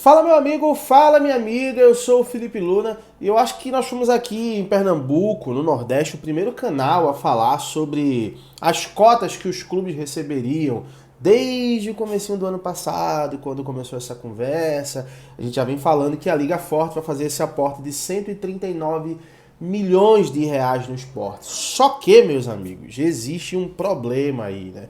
Fala meu amigo, fala minha amiga, eu sou o Felipe Luna e eu acho que nós fomos aqui em Pernambuco, no Nordeste, o primeiro canal a falar sobre as cotas que os clubes receberiam desde o comecinho do ano passado, quando começou essa conversa. A gente já vem falando que a Liga Forte vai fazer esse aporte de 139 milhões de reais no esporte. Só que, meus amigos, existe um problema aí, né?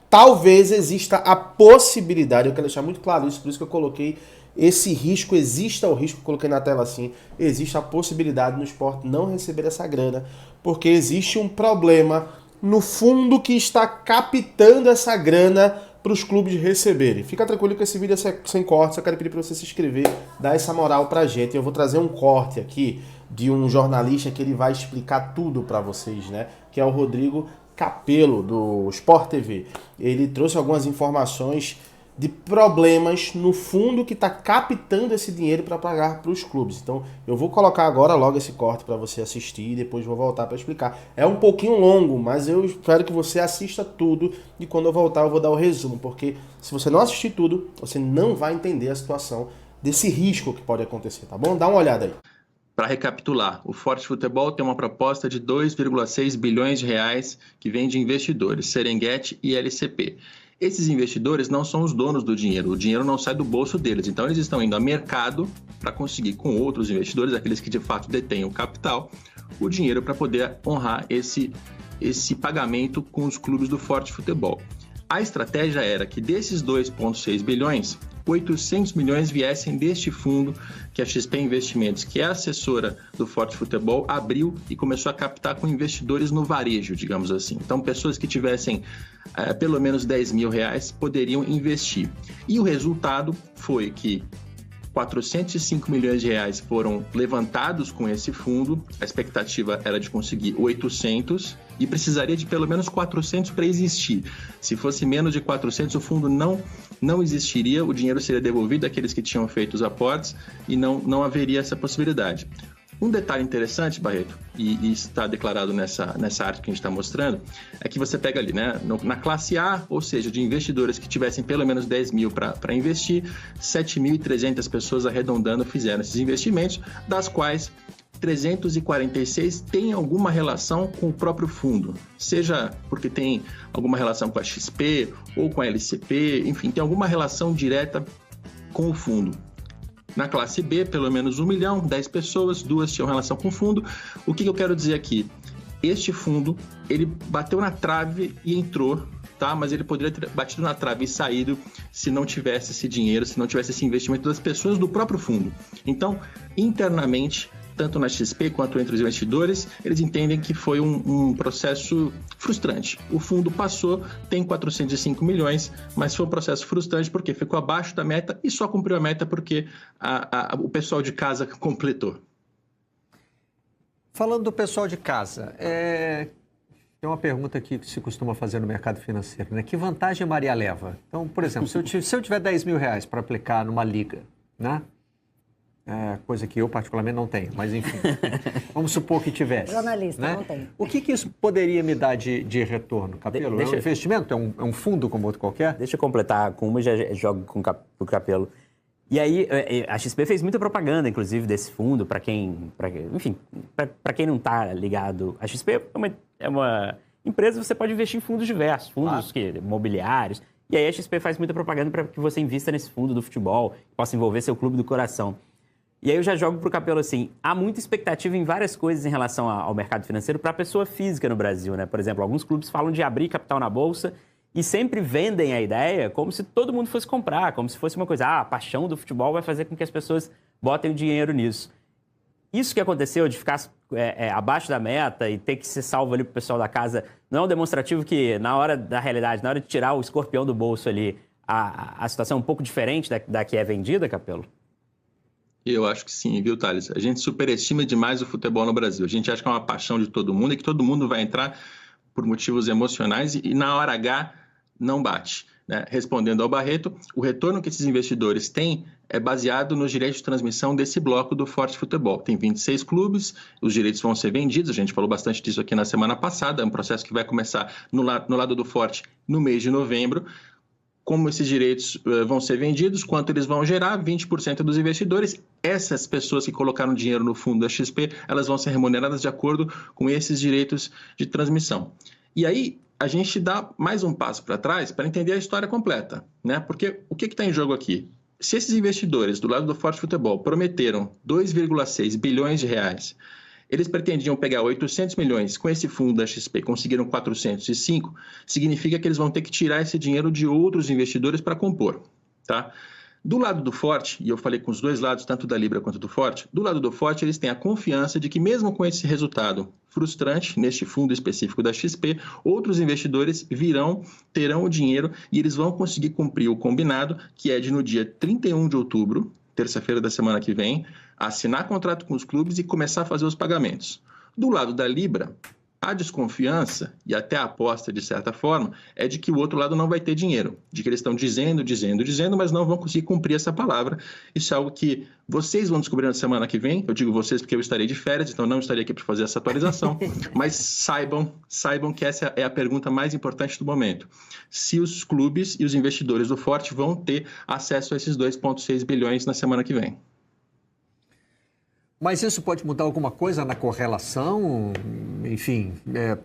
Talvez exista a possibilidade, eu quero deixar muito claro isso, por isso que eu coloquei esse risco, exista o risco, coloquei na tela assim, existe a possibilidade no esporte não receber essa grana, porque existe um problema no fundo que está captando essa grana para os clubes receberem. Fica tranquilo que esse vídeo é sem cortes, eu quero pedir para você se inscrever, dar essa moral pra gente. Eu vou trazer um corte aqui de um jornalista que ele vai explicar tudo para vocês, né? Que é o Rodrigo Capello, do Sport TV. Ele trouxe algumas informações de problemas no fundo que está captando esse dinheiro para pagar para os clubes. Então eu vou colocar agora logo esse corte para você assistir e depois vou voltar para explicar. É um pouquinho longo, mas eu espero que você assista tudo e quando eu voltar eu vou dar o resumo, porque se você não assistir tudo, você não vai entender a situação desse risco que pode acontecer, tá bom? Dá uma olhada aí. Para recapitular, o Forte Futebol tem uma proposta de 2,6 bilhões de reais que vem de investidores, Serengeti e LCP. Esses investidores não são os donos do dinheiro, o dinheiro não sai do bolso deles, então eles estão indo ao mercado para conseguir com outros investidores, aqueles que de fato detêm o capital, o dinheiro para poder honrar esse pagamento com os clubes do Forte Futebol. A estratégia era que desses 2,6 bilhões, 800 milhões viessem deste fundo que a XP Investimentos, que é a assessora do Forte Futebol, abriu e começou a captar com investidores no varejo, digamos assim. Então, pessoas que tivessem pelo menos 10 mil reais poderiam investir. E o resultado foi que 405 milhões de reais foram levantados com esse fundo, a expectativa era de conseguir 800 e precisaria de pelo menos 400 para existir. Se fosse menos de 400, o fundo não existiria, o dinheiro seria devolvido àqueles que tinham feito os aportes e não haveria essa possibilidade. Um detalhe interessante, Barreto, e está declarado nessa arte que a gente está mostrando, é que você pega ali, né, na classe A, ou seja, de investidores que tivessem pelo menos 10 mil para investir, 7.300 pessoas arredondando fizeram esses investimentos, das quais 346 têm alguma relação com o próprio fundo, seja porque tem alguma relação com a XP ou com a LCP, enfim, tem alguma relação direta com o fundo. Na classe B, pelo menos 1 milhão, 10 pessoas, 2 tinham relação com o fundo. O que eu quero dizer aqui? Este fundo, ele bateu na trave e entrou, tá? Mas ele poderia ter batido na trave e saído se não tivesse esse dinheiro, se não tivesse esse investimento das pessoas do próprio fundo. Então, internamente, tanto na XP quanto entre os investidores, eles entendem que foi um processo frustrante. O fundo passou, tem 405 milhões, mas foi um processo frustrante porque ficou abaixo da meta e só cumpriu a meta porque o pessoal de casa completou. Falando do pessoal de casa, tem uma pergunta que se costuma fazer no mercado financeiro, né? Que vantagem a Maria leva? Então, por exemplo, se eu tiver 10 mil reais para aplicar numa liga, né? Coisa que eu particularmente não tenho, mas enfim, vamos supor que tivesse. Jornalista, né? não tem. O que isso poderia me dar de retorno, Capello? É um investimento? É um fundo como outro qualquer? Deixa eu completar com uma e já jogo com o Capello. E aí, a XP fez muita propaganda, inclusive, desse fundo, para quem não está ligado. A XP é uma empresa que você pode investir em fundos diversos, fundos imobiliários. E aí a XP faz muita propaganda para que você invista nesse fundo do futebol, que possa envolver seu clube do coração. E aí eu já jogo para o Capello assim, há muita expectativa em várias coisas em relação ao mercado financeiro para a pessoa física no Brasil, né? Por exemplo, alguns clubes falam de abrir capital na Bolsa e sempre vendem a ideia como se todo mundo fosse comprar, como se fosse uma coisa, a paixão do futebol vai fazer com que as pessoas botem o dinheiro nisso. Isso que aconteceu de ficar abaixo da meta e ter que ser salvo ali para o pessoal da casa, não é um demonstrativo que na hora da realidade, na hora de tirar o escorpião do bolso ali, a situação é um pouco diferente da que é vendida, Capello? Eu acho que sim, viu, Thales? A gente superestima demais o futebol no Brasil. A gente acha que é uma paixão de todo mundo e que todo mundo vai entrar por motivos emocionais e na hora H não bate. Né? Respondendo ao Barreto, o retorno que esses investidores têm é baseado nos direitos de transmissão desse bloco do Forte Futebol. Tem 26 clubes, os direitos vão ser vendidos, a gente falou bastante disso aqui na semana passada, é um processo que vai começar no lado do Forte no mês de novembro. como esses direitos vão ser vendidos, quanto eles vão gerar, 20% dos investidores. Essas pessoas que colocaram dinheiro no fundo da XP, elas vão ser remuneradas de acordo com esses direitos de transmissão. E aí, a gente dá mais um passo para trás para entender a história completa, né? Porque o que está em jogo aqui? Se esses investidores do lado do Forte Futebol prometeram 2,6 bilhões de reais, eles pretendiam pegar 800 milhões com esse fundo da XP, conseguiram 405, significa que eles vão ter que tirar esse dinheiro de outros investidores para compor, tá? Do lado do Forte, e eu falei com os dois lados, tanto da Libra quanto do Forte, do lado do Forte eles têm a confiança de que mesmo com esse resultado frustrante, neste fundo específico da XP, outros investidores terão o dinheiro e eles vão conseguir cumprir o combinado, que é de no dia 31 de outubro, terça-feira da semana que vem, assinar contrato com os clubes e começar a fazer os pagamentos. Do lado da Libra, a desconfiança e até a aposta, de certa forma, é de que o outro lado não vai ter dinheiro, de que eles estão dizendo, mas não vão conseguir cumprir essa palavra. Isso é algo que vocês vão descobrir na semana que vem. Eu digo vocês porque eu estarei de férias, então não estarei aqui para fazer essa atualização, mas saibam que essa é a pergunta mais importante do momento. Se os clubes e os investidores do Forte vão ter acesso a esses 2,6 bilhões na semana que vem. Mas isso pode mudar alguma coisa na correlação? Enfim,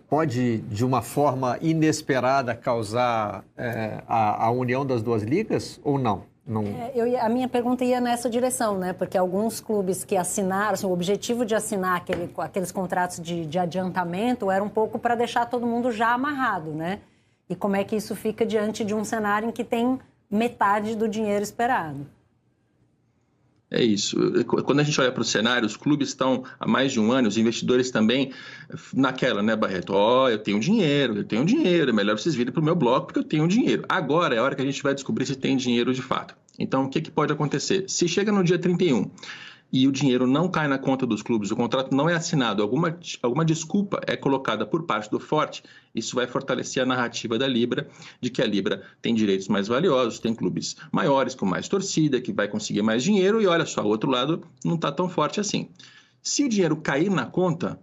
pode, de uma forma inesperada, causar a união das duas ligas ou não? A minha pergunta ia nessa direção, né? Porque alguns clubes que assinaram, assim, o objetivo de assinar aqueles contratos de adiantamento era um pouco para deixar todo mundo já amarrado, né? E como é que isso fica diante de um cenário em que tem metade do dinheiro esperado? É isso. Quando a gente olha para o cenário, os clubes estão há mais de um ano, os investidores também naquela, né, Barreto? Eu tenho dinheiro, é melhor vocês virem para o meu bloco porque eu tenho dinheiro. Agora é a hora que a gente vai descobrir se tem dinheiro de fato. Então, o que pode acontecer? Se chega no dia 31 e o dinheiro não cai na conta dos clubes, o contrato não é assinado, alguma desculpa é colocada por parte do Forte, isso vai fortalecer a narrativa da Libra, de que a Libra tem direitos mais valiosos, tem clubes maiores, com mais torcida, que vai conseguir mais dinheiro, e olha só, o outro lado não está tão forte assim. Se o dinheiro cair na conta,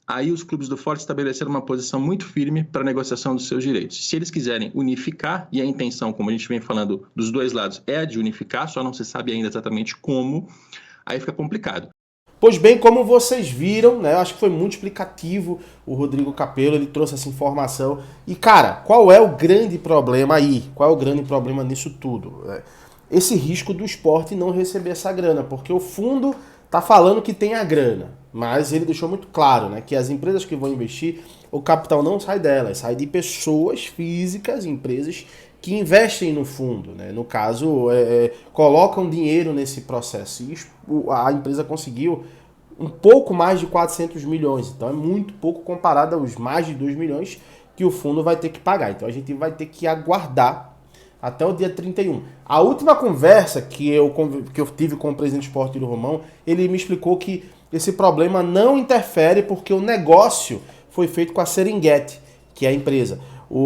aí os clubes do Forte estabeleceram uma posição muito firme para a negociação dos seus direitos. Se eles quiserem unificar, e a intenção, como a gente vem falando dos dois lados, é a de unificar, só não se sabe ainda exatamente como, aí fica complicado. Pois bem, como vocês viram, né, eu acho que foi muito explicativo o Rodrigo Capello, ele trouxe essa informação. E, cara, qual é o grande problema aí? Qual é o grande problema nisso tudo? Esse risco do esporte não receber essa grana, porque o fundo tá falando que tem a grana, mas ele deixou muito claro, né, que as empresas que vão investir, o capital não sai delas, sai de pessoas físicas, empresas que investem no fundo, né? No caso, colocam dinheiro nesse processo. E a empresa conseguiu um pouco mais de 400 milhões, então é muito pouco comparado aos mais de 2 milhões que o fundo vai ter que pagar. Então a gente vai ter que aguardar até o dia 31. A última conversa que eu tive com o presidente esportivo Romão, ele me explicou que esse problema não interfere porque o negócio foi feito com a Serengeti, que é a empresa.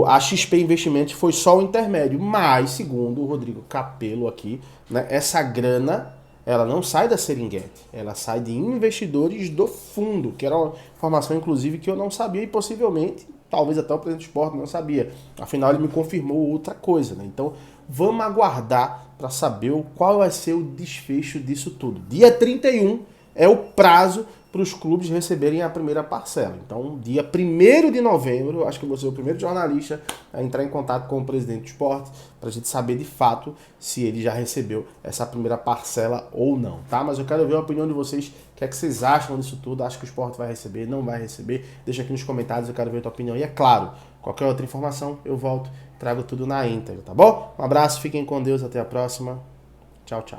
A XP Investimentos foi só o intermédio, mas, segundo o Rodrigo Capello aqui, né, essa grana, ela não sai da Serengeti, ela sai de investidores do fundo, que era uma informação, inclusive, que eu não sabia e possivelmente, talvez até o presidente do esporte não sabia. Afinal, ele me confirmou outra coisa, né? Então, vamos aguardar para saber qual vai ser o desfecho disso tudo. Dia 31 é o prazo para os clubes receberem a primeira parcela. Então, dia 1º de novembro, eu acho que eu vou ser o primeiro jornalista a entrar em contato com o presidente do esporte para a gente saber de fato se ele já recebeu essa primeira parcela ou não, tá? Mas eu quero ver a opinião de vocês, o que é que vocês acham disso tudo, acho que o esporte vai receber, não vai receber, deixa aqui nos comentários, eu quero ver a tua opinião. E é claro, qualquer outra informação eu volto, trago tudo na íntegra, tá bom? Um abraço, fiquem com Deus, até a próxima, tchau, tchau.